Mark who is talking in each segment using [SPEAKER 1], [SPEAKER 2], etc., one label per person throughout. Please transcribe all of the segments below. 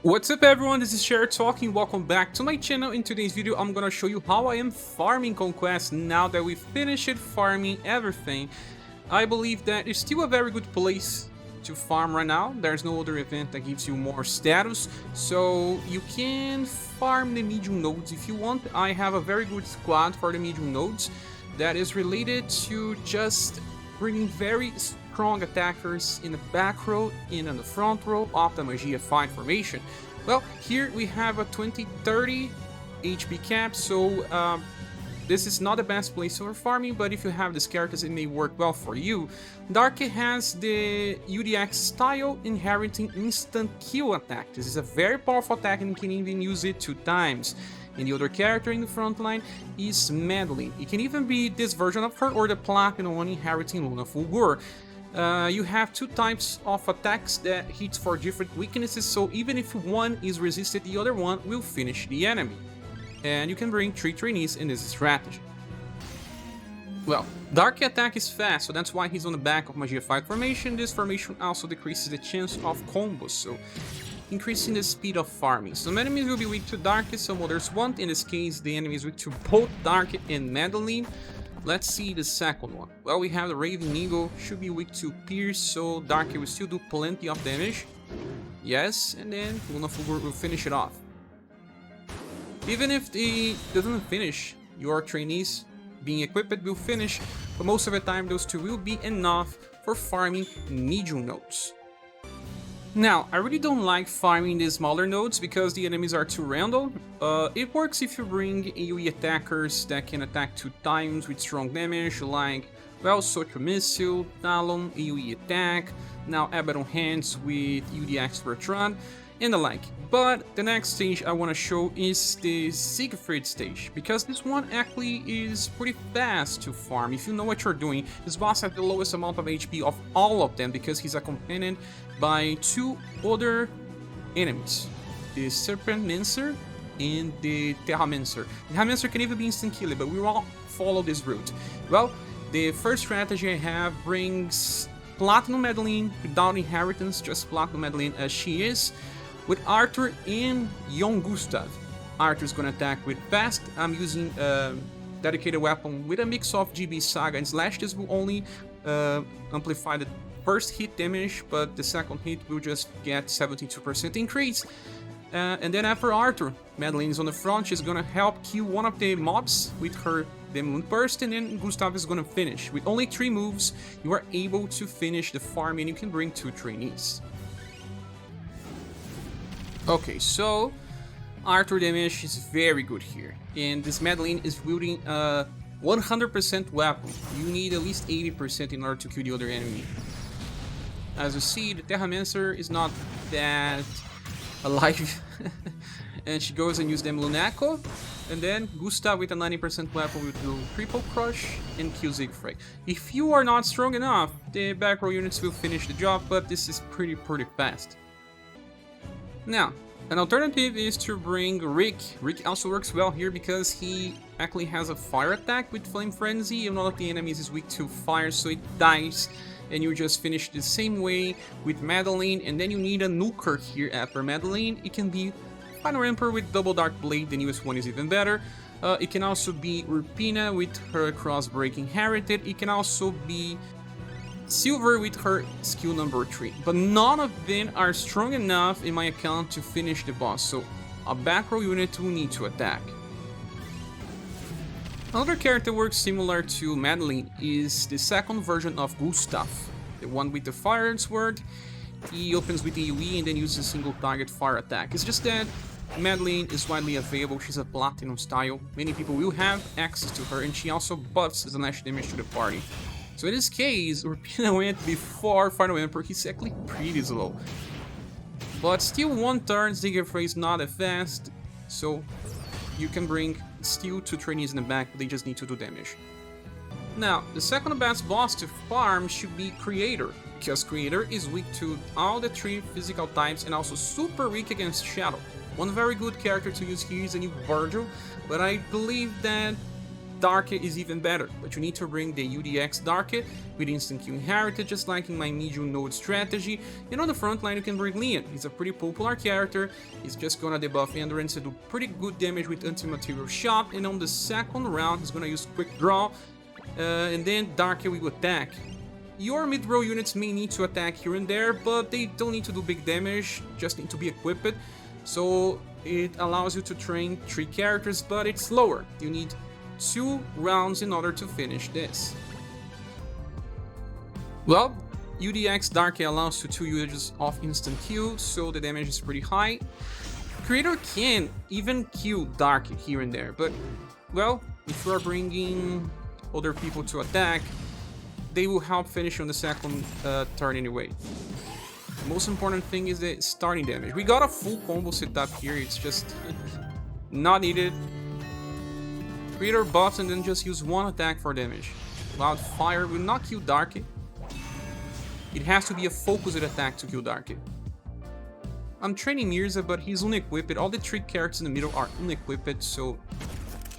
[SPEAKER 1] What's up everyone, this is ScherBR talking, welcome back to my channel. In today's video I'm gonna show you how I am farming Conquest now that we've finished farming everything. I believe that it's still a very good place to farm right now. There's no other event that gives you more status, so you can farm the medium nodes if you want. I have a very good squad for the medium nodes that is related to just bringing very strong attackers in the back row and in the front row of the Magia 5 formation. Well, here we have a 20-30 HP cap, so this is not the best place for farming, but if you have these characters it may work well for you. Darque has the UDX style inheriting instant kill attack. This is a very powerful attack and you can even use it 2 times. And the other character in the front line is Madeleine. It can even be this version of her or the Platinum one inheriting Luna Fulur. You have 2 types of attacks that hit for different weaknesses, so even if one is resisted, the other one will finish the enemy. And you can bring 3 trainees in this strategy. Well, Darque attack is fast, so that's why he's on the back of Magia 5 formation. This formation also decreases the chance of combos, so increasing the speed of farming. Some enemies will be weak to Darque, some others won't. In this case, the enemy is weak to both Darque and Madeleine. Let's see the second one. Well, we have the Raven Eagle, should be weak to Pierce, so Darque will still do plenty of damage. Yes, and then Luna Fulur will finish it off. Even if it doesn't finish, your trainees being equipped will finish, but most of the time those 2 will be enough for farming medium nodes. Now, I really don't like farming the smaller nodes because the enemies are too random. It works if you bring AoE attackers that can attack 2 times with strong damage, like, well, Social Missile, Talon, AoE attack, now Abaddon Hands with UDX Bertrand, and the like. But the next stage I want to show is the Siegfried stage, because this one actually is pretty fast to farm if you know what you're doing. This boss has the lowest amount of HP of all of them because he's accompanied by 2 other enemies, the Serpentmancer and the Terramancer. The Terramancer can even be instant killed, but we will follow this route. Well, the first strategy I have brings Platinum Madeleine without inheritance, just Platinum Madeleine as she is, with Arthur and young Gustave. Arthur's gonna attack with fast. I'm using a dedicated weapon with a mix of GB, SaGa, and Slash. This will only amplify the first hit damage, but the second hit will just get 72% increase. And then after Arthur, Madeleine is on the front. She's gonna help kill one of the mobs with her Demon Burst, and then Gustave is gonna finish. With only 3 moves, you are able to finish the farm and you can bring 2 trainees. Okay, so Arthur damage is very good here, and this Madeleine is wielding a 100% weapon. You need at least 80% in order to kill the other enemy. As you see, the Terramancer is not that alive, and she goes and uses them Lunaco, and then Gustave with a 90% weapon will do Triple Crush and kill Siegfried. If you are not strong enough, the back row units will finish the job, but this is pretty fast. Now, an alternative is to bring Rick. Rick also works well here because he actually has a fire attack with Flame Frenzy, and one of the enemies is weak to fire, so it dies, and you just finish the same way with Madeleine, and then you need a nuker here after Madeleine. It can be Final Emperor with Double Dark Blade, the newest one is even better. It can also be Urpina with her Crossbreak inherited. It can also be Silver with her skill number 3, but none of them are strong enough in my account to finish the boss, so a back row unit will need to attack. Another character works similar to Madeleine is the second version of Gustave, the one with the fire sword. He opens with AoE and then uses a single target fire attack. It's just that Madeleine is widely available, she's a Platinum style, many people will have access to her, and she also buffs the slash damage to the party. So in this case, Urpina went before Final Emperor, he's actually pretty slow. But still 1 turn, Siegfried is not that fast, so you can bring still 2 trainees in the back, they just need to do damage. Now, the second best boss to farm should be Creator, because Creator is weak to all the 3 physical types and also super weak against Shadow. One very good character to use here is a new Virgil, but I believe that Darque is even better, but you need to bring the UDX Darque with instant Q inherited, just like in my medium node strategy. And on the front line you can bring Leon. He's a pretty popular character, he's just gonna debuff Endurance and do pretty good damage with anti-material shot, and on the second round he's gonna use Quick Draw, and then Darque will attack. Your mid-row units may need to attack here and there, but they don't need to do big damage, just need to be equipped. So it allows you to train 3 characters, but it's slower. You need 2 rounds in order to finish this. Well, UDX Darque allows you 2 usages of instant Q, so the damage is pretty high. Creator can even kill Darque here and there, but, well, if you are bringing other people to attack, they will help finish on the second turn anyway. The most important thing is the starting damage. We got a full combo set up here, it's just not needed. Creator buffs and then just use 1 attack for damage. Wildfire will not kill Darque. It has to be a focused attack to kill Darque. I'm training Mirza, but he's unequipped. All the 3 characters in the middle are unequipped, so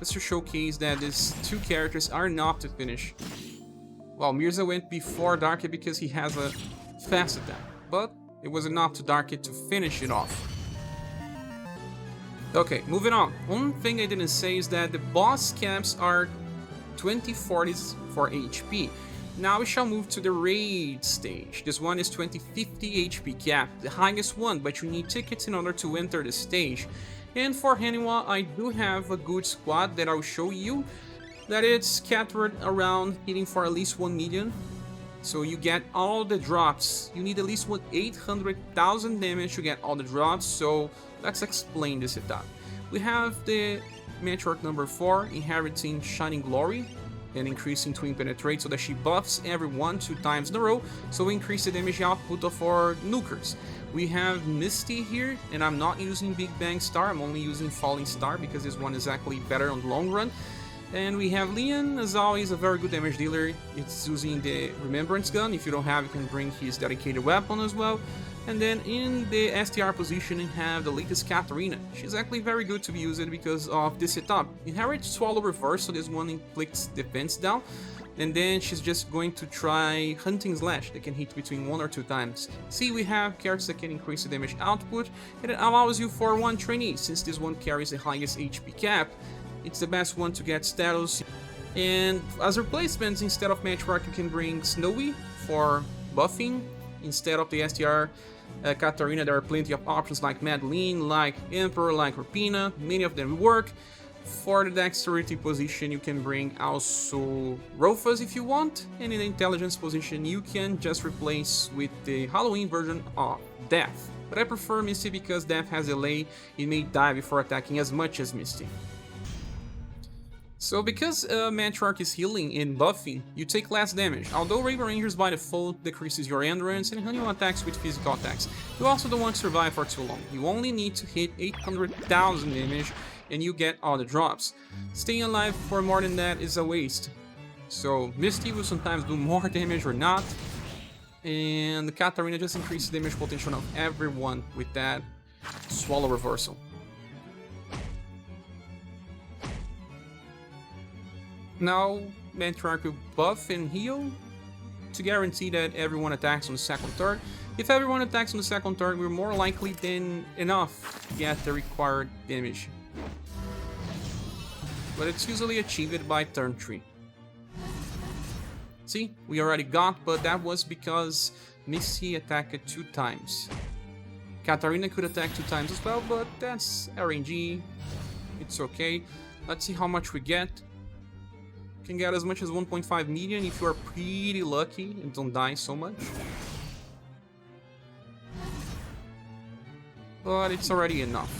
[SPEAKER 1] just to showcase that these 2 characters are enough to finish. Well, Mirza went before Darque because he has a fast attack, but it was enough to Darque to finish it off. Okay, moving on. One thing I didn't say is that the boss caps are 2040s for HP. Now we shall move to the raid stage. This one is 2050 HP cap, the highest one, but you need tickets in order to enter the stage. And for Haniwa, I do have a good squad that I'll show you, that it's scattered around, hitting for at least 1 million. So you get all the drops. You need at least 800,000 damage to get all the drops, so let's explain this setup. We have the Matriarch number 4 inheriting Shining Glory and increasing Twin Penetrate so that she buffs everyone 2 times in a row, so we increase the damage output of our nukers. We have Misty here, and I'm not using Big Bang Star, I'm only using Falling Star because this one is actually better on the long run. And we have Leon, as always, a very good damage dealer. It's using the Remembrance Gun. If you don't have, you can bring his dedicated weapon as well. And then in the STR position, you have the latest Katarina. She's actually very good to be used because of this setup. Inherit Swallow Reverse, so this one inflicts defense down. And then she's just going to try Hunting Slash that can hit between 1 or 2 times. See, we have characters that can increase the damage output, and it allows you for 1 trainee, since this one carries the highest HP cap. It's the best one to get status. And as replacements, instead of Matriarch, you can bring Snowy for buffing. Instead of the STR Katarina, there are plenty of options like Madeleine, like Emperor, like Urpina. Many of them work. For the dexterity position, you can bring also Rofus if you want. And in the intelligence position, you can just replace with the Halloween version of Death. But I prefer Misty because Death has delay. It may die before attacking as much as Misty. So because Matriarch is healing and buffing, you take less damage. Although Raven Rangers by default decreases your endurance and Haniwa attacks with physical attacks, you also don't want to survive for too long. You only need to hit 800,000 damage and you get all the drops. Staying alive for more than that is a waste. So Misty will sometimes do more damage or not, and Katarina just increases the damage potential of everyone with that Swallow Reversal. Now, Matriarch will buff and heal to guarantee that everyone attacks on the second turn. If everyone attacks on the second turn, we're more likely than enough to get the required damage. But it's usually achieved by turn 3. See, we already got, but that was because Misty attacked 2 times. Katarina could attack 2 times as well, but that's RNG. It's okay. Let's see how much we get. Can get as much as 1.5 million if you are pretty lucky and don't die so much. But it's already enough.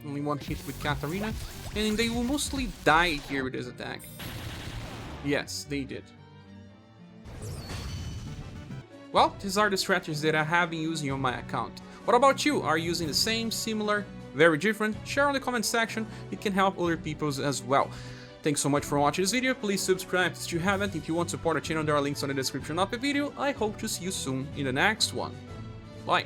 [SPEAKER 1] Only 1 hit with Katarina, and they will mostly die here with this attack. Yes, they did. Well, these are the strategies that I have been using on my account. What about you? Are you using the same, similar, very different? Share in the comment section, it can help other people as well. Thanks so much for watching this video, please subscribe if you haven't. If you want to support the channel, there are links on the description of the video. I hope to see you soon in the next one. Bye!